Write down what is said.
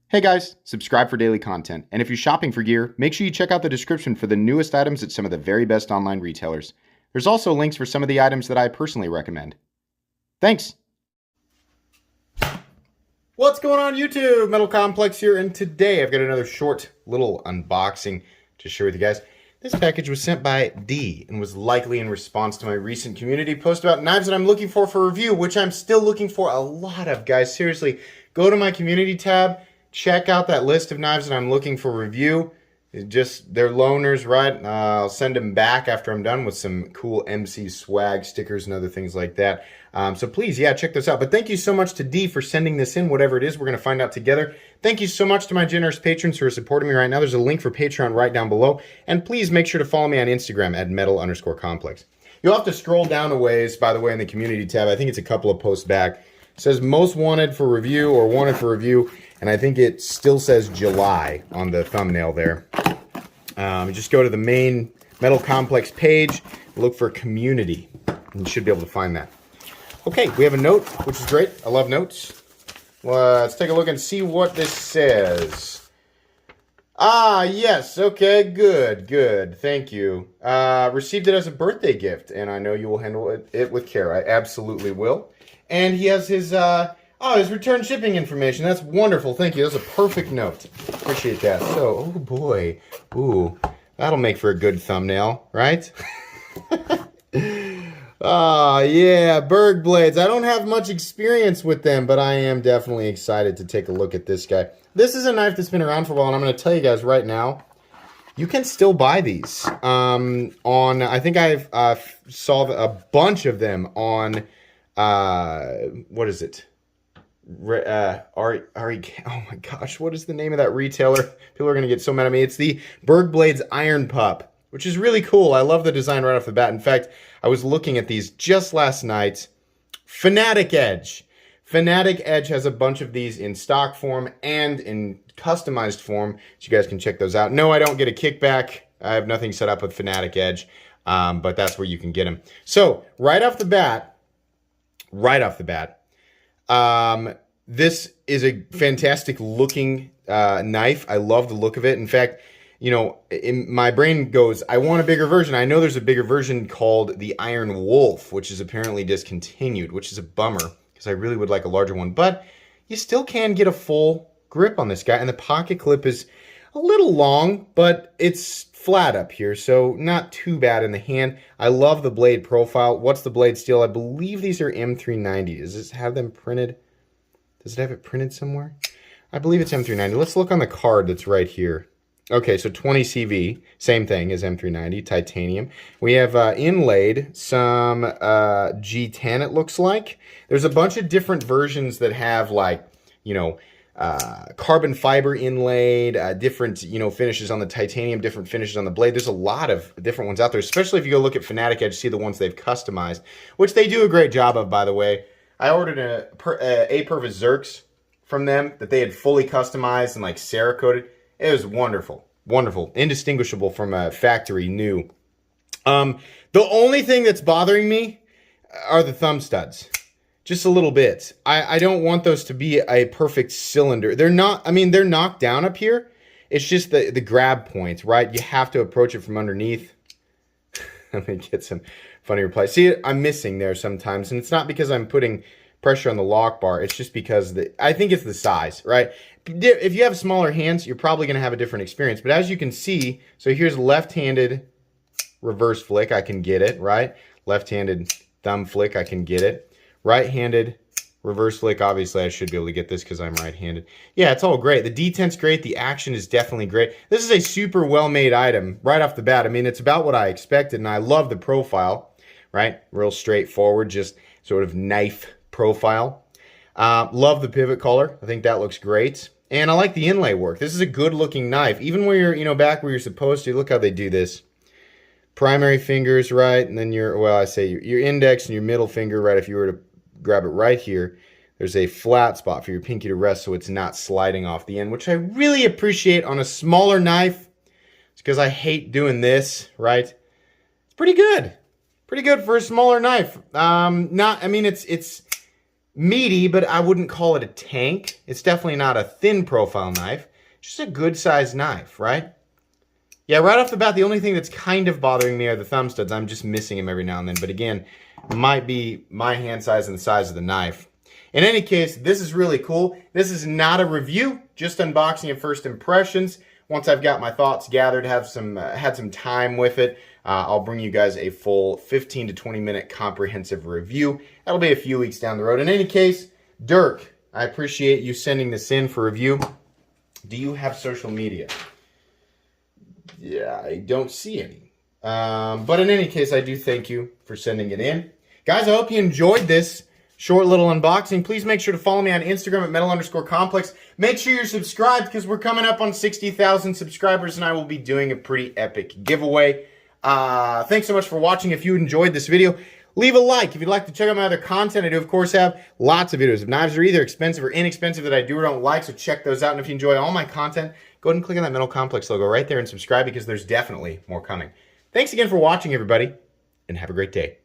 Hey guys, subscribe for daily content. And if you're shopping for gear, make sure you check out the description for the newest items at some of the very best online retailers. There's also links for some of the items that I personally recommend. Thanks! What's going on YouTube? Metal Complex here, and today I've got another short little unboxing to share with you guys. This package was sent by D and was likely in response to my recent community post about knives that I'm looking for review, which I'm still looking for a lot of, guys. Seriously, go to my community tab. Check out that list of knives that I'm looking for review. They're loaners, right? I'll send them back after I'm done with some cool MC swag stickers and other things like that. So please, yeah, check this out. But thank you so much to D for sending this in, whatever it is. We're going to find out together. Thank you so much to my generous patrons who are supporting me right now. There's a link for Patreon right down below. And please make sure to follow me on Instagram at metal_complex. You'll have to scroll down a ways, by the way, in the community tab. I think it's a couple of posts back. It says most wanted for review or wanted for review. And I think it still says July on the thumbnail there. Just go to the main Metal Complex page, look for community, and you should be able to find that. Okay, we have a note, which is great. I love notes. Let's take a look and see what this says. Ah, yes. Okay, good. Thank you. Received it as a birthday gift, and I know you will handle it with care. I absolutely will. And he has his... his return shipping information. That's wonderful. Thank you. That's a perfect note. Appreciate that. So, oh boy. Ooh, that'll make for a good thumbnail, right? Yeah, Berg Blades. I don't have much experience with them, but I am definitely excited to take a look at this guy. This is a knife that's been around for a while, and I'm going to tell you guys right now, you can still buy these. I think I've saw a bunch of them on, what is it? Oh my gosh, what is the name of that retailer? People are going to get so mad at me. It's the Berg Blades Iron Pup, which is really cool. I love the design right off the bat. In fact, I was looking at these just last night. Fanatic Edge. Fanatic Edge has a bunch of these in stock form and in customized form, so you guys can check those out. No, I don't get a kickback. I have nothing set up with Fanatic Edge, but that's where you can get them. So, right off the bat, this is a fantastic looking knife. I love the look of it. In fact, you know, my brain goes, I want a bigger version. I know there's a bigger version called the Iron Wolf, which is apparently discontinued, which is a bummer because I really would like a larger one. But you still can get a full grip on this guy. And the pocket clip is a little long, but it's flat up here, so not too bad in the hand. I love the blade profile. What's the blade steel? I believe these are M390. Does this have them printed? Does it have it printed somewhere? I believe it's M390. Let's look on the card that's right here. Okay, so 20 CV, same thing as M390, titanium. We have inlaid some G10, it looks like. There's a bunch of different versions that have, like, you know, carbon fiber inlaid, different, you know, finishes on the titanium, different finishes on the blade. There's a lot of different ones out there, especially if you go look at Fanatic Edge, see the ones they've customized, which they do a great job of, by the way. I ordered a Purvis Zerks from them that they had fully customized and like Cerakoted. It was wonderful. Wonderful. Indistinguishable from a factory new. The only thing that's bothering me are the thumb studs. Just a little bit. I don't want those to be a perfect cylinder. They're not, I mean, they're knocked down up here. It's just the grab points, right? You have to approach it from underneath. Let me get some funny replies. See, I'm missing there sometimes, and it's not because I'm putting pressure on the lock bar. It's just because I think it's the size, right? If you have smaller hands, you're probably going to have a different experience. But as you can see, so here's left-handed reverse flick. I can get it, right? Left-handed thumb flick. I can get it. Right-handed reverse flick. Obviously, I should be able to get this because I'm right-handed. Yeah, it's all great. The detent's great. The action is definitely great. This is a super well-made item right off the bat. I mean, it's about what I expected, and I love the profile, right? Real straightforward, just sort of knife profile. Love the pivot collar. I think that looks great. And I like the inlay work. This is a good-looking knife. Even where you're, you know, back where you're supposed to. Look how they do this. Primary fingers, right? And then your index and your middle finger, right? If you were to grab it right here, there's a flat spot for your pinky to rest so it's not sliding off the end, which I really appreciate on a smaller knife. It's because I hate doing this, right? It's pretty good. Pretty good for a smaller knife. I mean, it's meaty, but I wouldn't call it a tank. It's definitely not a thin profile knife. Just a good sized knife, right? Yeah, right off the bat, the only thing that's kind of bothering me are the thumb studs. I'm just missing them every now and then. But again, might be my hand size and the size of the knife. In any case, this is really cool. This is not a review, just unboxing and first impressions. Once I've got my thoughts gathered, had some time with it, I'll bring you guys a full 15 to 20 minute comprehensive review. That'll be a few weeks down the road. In any case, Dirk, I appreciate you sending this in for review. Do you have social media? Yeah, I don't see any. But in any case, I do thank you for sending it in. Guys, I hope you enjoyed this short little unboxing. Please make sure to follow me on Instagram at metal_complex. Make sure you're subscribed because we're coming up on 60,000 subscribers and I will be doing a pretty epic giveaway. Thanks so much for watching. If you enjoyed this video, leave a like. If you'd like to check out my other content, I do of course have lots of videos. Knives are either expensive or inexpensive that I do or don't like, so check those out. And if you enjoy all my content, go ahead and click on that Metal Complex logo right there and subscribe because there's definitely more coming. Thanks again for watching, everybody, and have a great day.